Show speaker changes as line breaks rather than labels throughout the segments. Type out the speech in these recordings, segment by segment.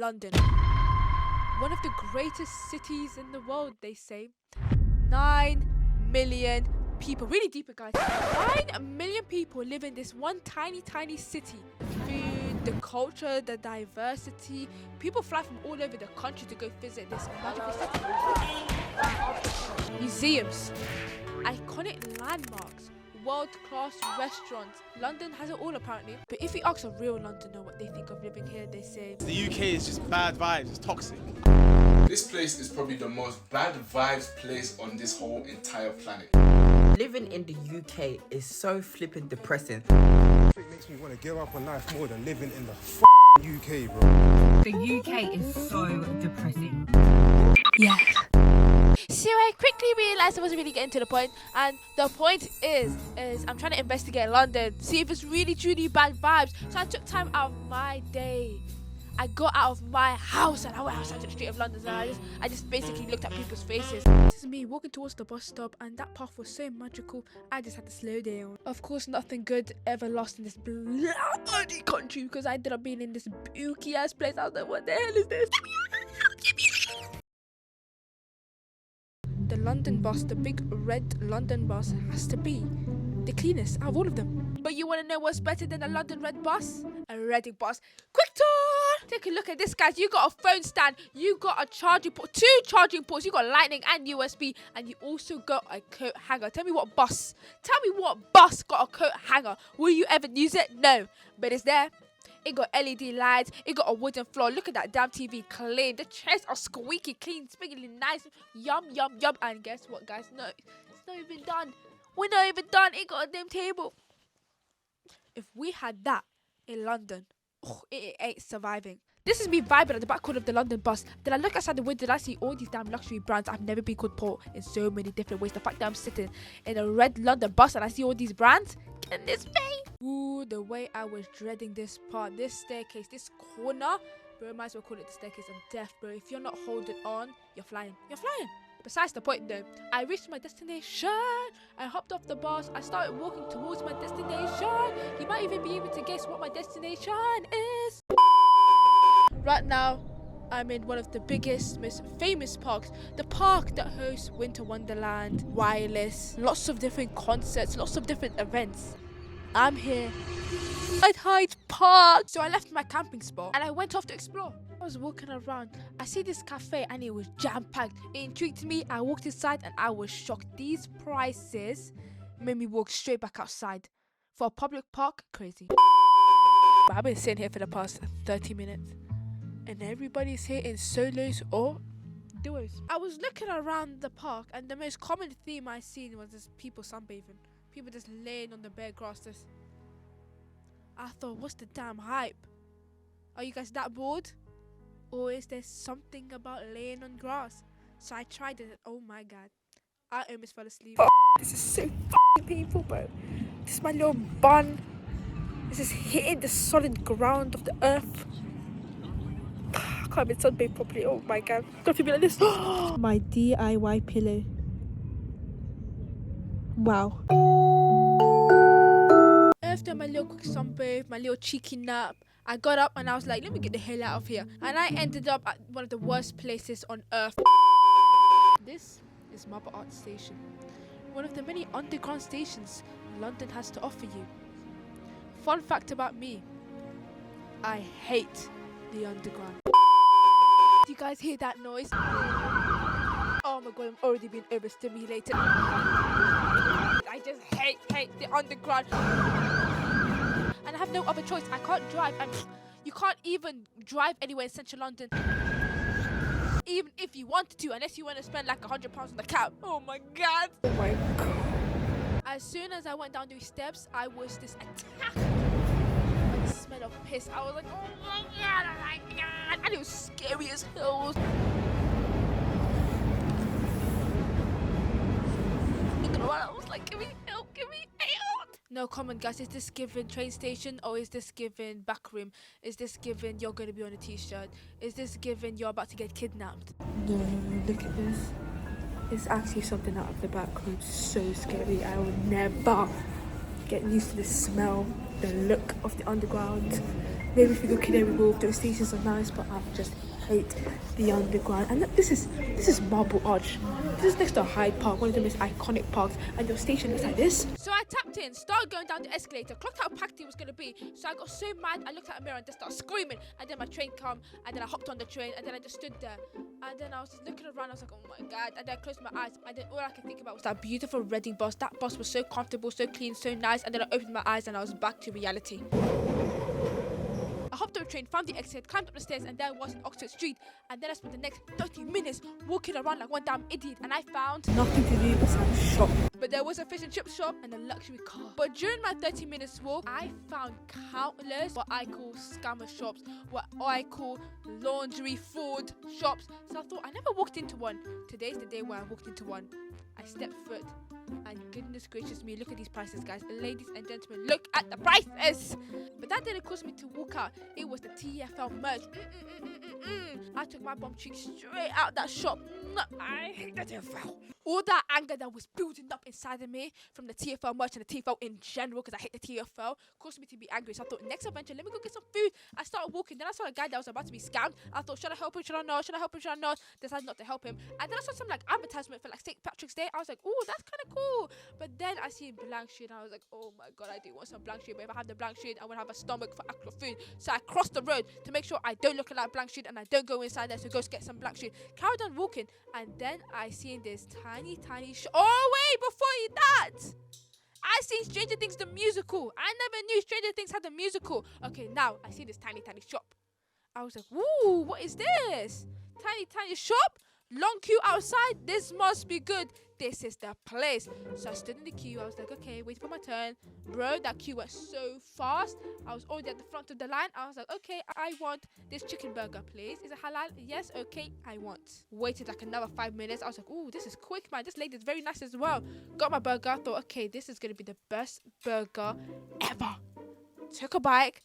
London. One of the greatest cities in the world, they say. 9 million people. Really deep, guys. 9 million people live in this one tiny city. Food, the culture, the diversity. People fly from all over the country to go visit this magical city. Museums, iconic landmarks, world-class restaurants. London has it all apparently. But if you ask a real Londoner what they think of living here, they say
the UK is just bad vibes, it's toxic.
This place is probably the most bad vibes place on this whole entire planet.
Living in the UK is so flippin' depressing.
It makes me want to give up on life more than living in the UK, bro.
The UK is so depressing.
yeah. So I quickly realised I wasn't really getting to the point, and the point is I'm trying to investigate London, see if it's really truly bad vibes. So I took time out of my day. I got out of my house and I went outside to the street of London, and I just basically looked at people's faces. This is me walking towards the bus stop, and that path was so magical I just had to slow down. Of course, nothing good ever lost in this bloody country, because I ended up being in this spooky ass place. I was like, what the hell is this? The London bus, the big red London bus, has to be the cleanest out of all of them. But you want to know what's better than a London red bus? A Reading bus. Quick tour! Take a look at this, guys. You got a phone stand, you got a charging port, 2 charging ports, you got lightning and USB, and you also got a coat hanger. Tell me what bus got a coat hanger? Will you ever use it? No, but it's there. It got LED lights, it got a wooden floor. Look at that damn TV, clean. The chairs are squeaky clean, squiggly nice. Yum, yum, yum. And guess what, guys? No, it's not even done. We're not even done. It got a damn table. If we had that in London, it ain't surviving. This is me vibing at the back corner of the London bus. Then I look outside the window and I see all these damn luxury brands I've never been called Paul in so many different ways. The fact that I'm sitting in a red London bus and I see all these brands, can this be? Ooh, the way I was dreading this part, this staircase, this corner. Bro, might as well call it the staircase of death, bro. If you're not holding on, you're flying. You're flying. Besides the point though, I reached my destination. I hopped off the bus. I started walking towards my destination. You might even be able to guess what my destination is. Right now, I'm in one of the biggest, most famous parks. The park that hosts Winter Wonderland, Wireless, lots of different concerts, lots of different events. I'm here at Hyde Park. So I left my camping spot and I went off to explore. I was walking around. I see this cafe and it was jam-packed. It intrigued me. I walked inside and I was shocked. These prices made me walk straight back outside. For a public park, crazy. But I've been sitting here for the past 30 minutes. And everybody's here in solos or duos. I was looking around the park and the most common theme I seen was just people sunbathing. People just laying on the bare grass. I thought, what's the damn hype? Are you guys that bored? Or is there something about laying on grass? So I tried it and oh my god. I almost fell asleep. This is so painful, bro. This is my little bun. This is hitting the solid ground of the earth. I can't even sunbathe properly. Oh my god. I'm gonna be like this. My DIY pillow. Wow. After my little quick sunbathe, my little cheeky nap, I got up and I was like, let me get the hell out of here. And I ended up at one of the worst places on earth. This is Marble Arch Station. One of the many underground stations London has to offer you. Fun fact about me, I hate the underground. Do you guys hear that noise? Oh my god, I'm already being overstimulated. I just hate the underground. And I have no other choice. I can't drive, and you can't even drive anywhere in central London. Even if you wanted to, unless you want to spend like £100 on the cab. Oh my god. Oh my god. As soon as I went down these steps, I was this attacked by the smell of piss. I was like, oh my god, and it was scary as hell. I was like, give me help. No comment, guys. Is this given train station or is this given back room? Is this given you're going to be on a t-shirt? Is this given you're about to get kidnapped? No, look at this. It's actually something out of the back room. So scary. I will never get used to the smell, the look of the underground. Maybe if you go Canary Wharf, those stations are nice, but I just hate the underground. And look, this is Marble Arch. This is next to Hyde Park, one of the most iconic parks, and your station looks like this. So I tapped in, started going down the escalator, clocked how packed it was gonna be. So I got so mad, I looked at a mirror and just started screaming. And then my train come, and then I hopped on the train, and then I just stood there. And then I was just looking around, I was like, oh my god. And then I closed my eyes, and then all I could think about was that beautiful Reading bus. That bus was so comfortable, so clean, so nice. And then I opened my eyes, and I was back to reality. I hopped on a train, found the exit, climbed up the stairs, and there was in Oxford Street. And then I spent the next 30 minutes walking around like one damn idiot, and I found nothing to do besides shop. But there was a fish and chip shop and a luxury car. But during my 30 minutes walk, I found countless what I call scammer shops, what I call laundry food shops. So I thought, I never walked into one. Today's the day where I walked into one. I stepped foot, and goodness gracious me, look at these prices, guys. Ladies and gentlemen, look at the prices. But that didn't cause me to walk out. It was the TFL merch. I took my bum cheek straight out that shop. I hate the TFL. All that anger that was building up inside of me from the TFL merch and the TFL in general, because I hate the TFL, caused me to be angry. So I thought, next adventure, let me go get some food. I started walking. Then I saw a guy that was about to be scammed. I thought, should I help him? Should I not? Should I help him? Should I not? Decided not to help him. And then I saw some like advertisement for like St. Patrick's Day. I was like, oh, that's kind of cool. But then I see blank sheet, and I was like, oh my god, I do want some blank sheet. But if I have the blank sheet, I won't have a stomach for actual food. So I crossed the road to make sure I don't look at that blank sheet and I don't go inside there. So go get some blank sheet. Carried on walking, and then I seen this tiny shop. Oh wait, before that, I seen Stranger Things the musical. I never knew Stranger Things had a musical. Okay, now I see this tiny shop. I was like, ooh, what is this? Tiny shop, long queue outside. This must be good. This is the place. So I stood in the queue. I was like, okay, wait for my turn. Bro, that queue went so fast. I was already at the front of the line. I was like, okay, I want this chicken burger, please. Is it halal? Yes, okay, I want. Waited like another 5 minutes. I was like, ooh, this is quick, man. This lady's very nice as well. Got my burger. I thought, okay, this is going to be the best burger ever. Took a bite.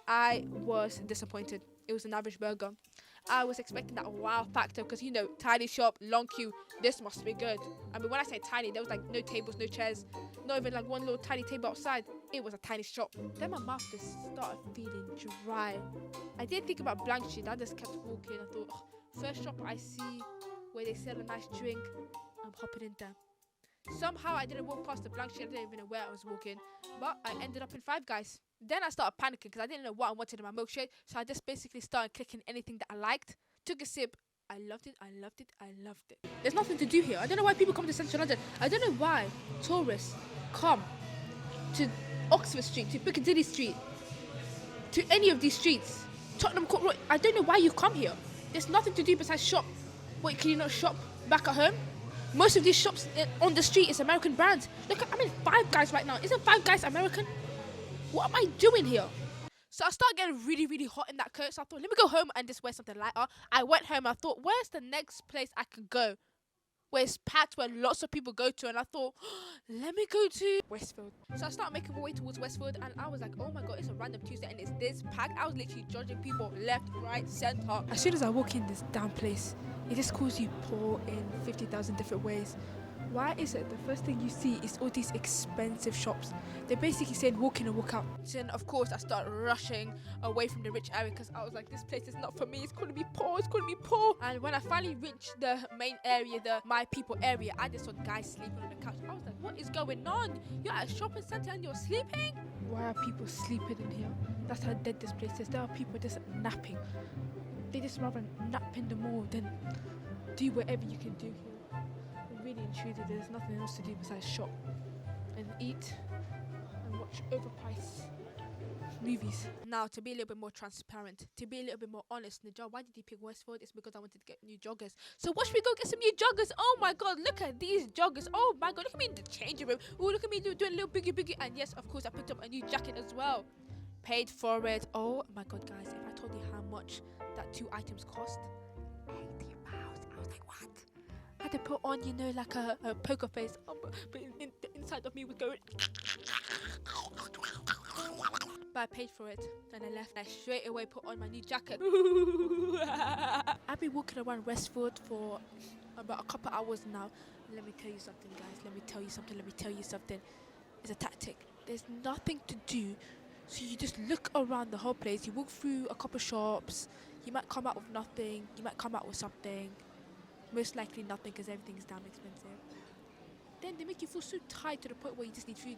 I was disappointed. It was an average burger. I was expecting that wow factor because, you know, tiny shop, long queue, this must be good. I mean, when I say tiny, there was like no tables, no chairs, not even like one little tiny table outside. It was a tiny shop. Then my mouth just started feeling dry. I didn't think about blank sheet. I just kept walking. I thought, oh, first shop I see where they sell a nice drink, I'm hopping in there. Somehow I didn't walk past the blank sheet. I didn't even know where I was walking, but I ended up in Five Guys. Then I started panicking because I didn't know what I wanted in my milkshake. So I just basically started clicking anything that I liked. Took a sip. I loved it. There's nothing to do here. I don't know why people come to Central London. I don't know why tourists come to Oxford Street, to Piccadilly Street, to any of these streets. Tottenham Court Road. I don't know why you come here. There's nothing to do besides shop. Wait, can you not shop back at home? Most of these shops on the street is American brands. Look, I'm in Five Guys right now. Isn't Five Guys American? What am I doing here? So I started getting really hot in that coat. So I thought, let me go home and just wear something lighter. I went home. I thought, where's the next place I could go? Where it's packed, where lots of people go to. And I thought, let me go to Westfield. So I started making my way towards Westfield. And I was like, oh my god, it's a random Tuesday and it's this packed. I was literally judging people left, right, center. As soon as I walk in this damn place, it just calls you poor in 50,000 different ways. Why is it the first thing you see is all these expensive shops? They're basically saying walk in and walk out. So then of course I started rushing away from the rich area because I was like, this place is not for me. It's going to be poor. And when I finally reached the main area, the my people area, I just saw guys sleeping on the couch. I was like, what is going on? You're at a shopping center and you're sleeping? Why are people sleeping in here? That's how dead this place is. There are people just napping. They just rather nap in the mall than do whatever you can do here. Really and truly, there's nothing else to do besides shop and eat and watch overpriced movies. Now, to be a little bit more transparent, to be a little bit more honest, Najjar, why did you pick Westfield? It's because I wanted to get new joggers. So what should we go get some new joggers? Oh my god, look at these joggers. Oh my god, look at me in the changing room. Oh, look at me doing a little boogie. And yes, of course, I picked up a new jacket as well. Paid for it. Oh my god, guys, if I told you how much that 2 items cost, £80. I was like, what? I had to put on, you know, like a poker face, but the inside of me was going. But I paid for it, and I left. I straight away put on my new jacket. I've been walking around Westfield for about a couple hours now. Let me tell you something, guys. Let me tell you something. It's a tactic. There's nothing to do, So you just look around the whole place. You walk through a couple shops. You might come out with nothing. You might come out with something. Most likely nothing because everything's damn expensive. Then they make you feel so tired to the point where you just need food.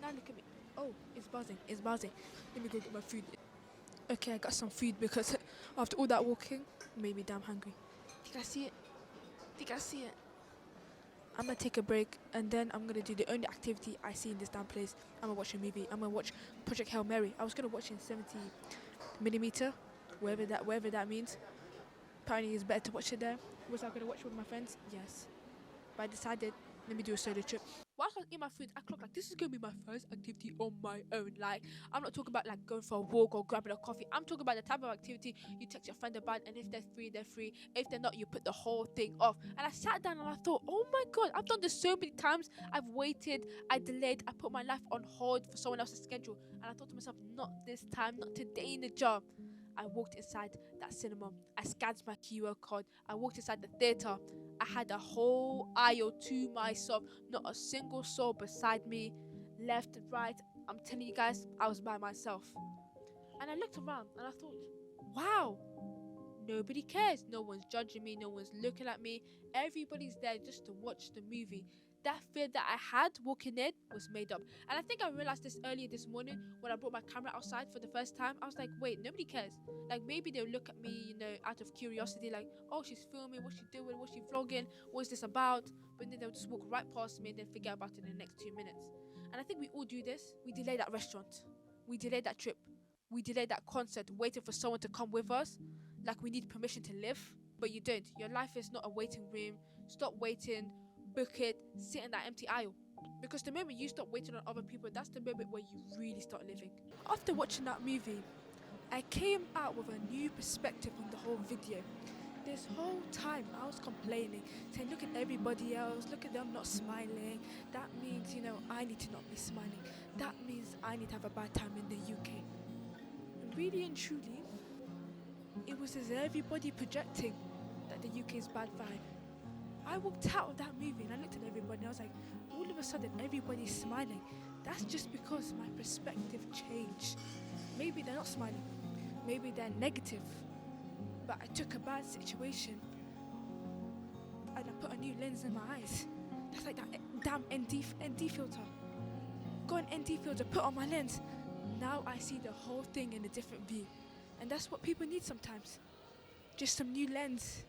Now look at me. Oh, it's buzzing. It's buzzing. Let me go get my food. Okay, I got some food because after all that walking, it made me damn hungry. Think I see it? Think I see it? I'm gonna take a break and then I'm gonna do the only activity I see in this damn place. I'm gonna watch a movie. I'm gonna watch Project Hail Mary. I was gonna watch in 70mm, wherever that means. Apparently it's better to watch it there. Was I gonna watch it with my friends? Yes. But I decided, let me do a solo trip. Whilst I was eating my food, I clocked like this is gonna be my first activity on my own. Like, I'm not talking about like going for a walk or grabbing a coffee. I'm talking about the type of activity you text your friend about, and if they're free, they're free. If they're not, you put the whole thing off. And I sat down and I thought, oh my god, I've done this so many times. I've waited, I delayed, I put my life on hold for someone else's schedule. And I thought to myself, not this time, not today in the job. I walked inside that cinema. I scanned my QR code. I walked inside the theater. I had a whole aisle to myself. Not a single soul beside me. Left and right. I'm telling you guys, I was by myself. And I looked around and I thought, wow, nobody cares. No one's judging me. No one's looking at me. Everybody's there just to watch the movie. That fear that I had walking in was made up. And I think I realized this earlier this morning when I brought my camera outside for the first time. I was like, wait, nobody cares. Like, maybe they'll look at me, you know, out of curiosity, like, oh, she's filming, what's she doing, what's she vlogging, what's this about? But then they'll just walk right past me and then forget about it in the next 2 minutes. And I think we all do this. We delay that restaurant. We delay that trip. We delay that concert, waiting for someone to come with us. Like we need permission to live. But you don't. Your life is not a waiting room. Stop waiting. Book it, sit in that empty aisle. Because the moment you stop waiting on other people, that's the moment where you really start living. After watching that movie, I came out with a new perspective on the whole video. This whole time I was complaining, saying look at everybody else, look at them not smiling. That means, you know, I need to not be smiling. That means I need to have a bad time in the UK. And really and truly, it was as everybody projecting that the UK is bad vibe. I walked out of that movie and I looked at everybody and I was like, all of a sudden everybody's smiling. That's just because my perspective changed. Maybe they're not smiling. Maybe they're negative. But I took a bad situation and I put a new lens in my eyes. That's like that damn ND filter. Got an ND filter, put on my lens. Now I see the whole thing in a different view. And that's what people need sometimes. Just some new lens.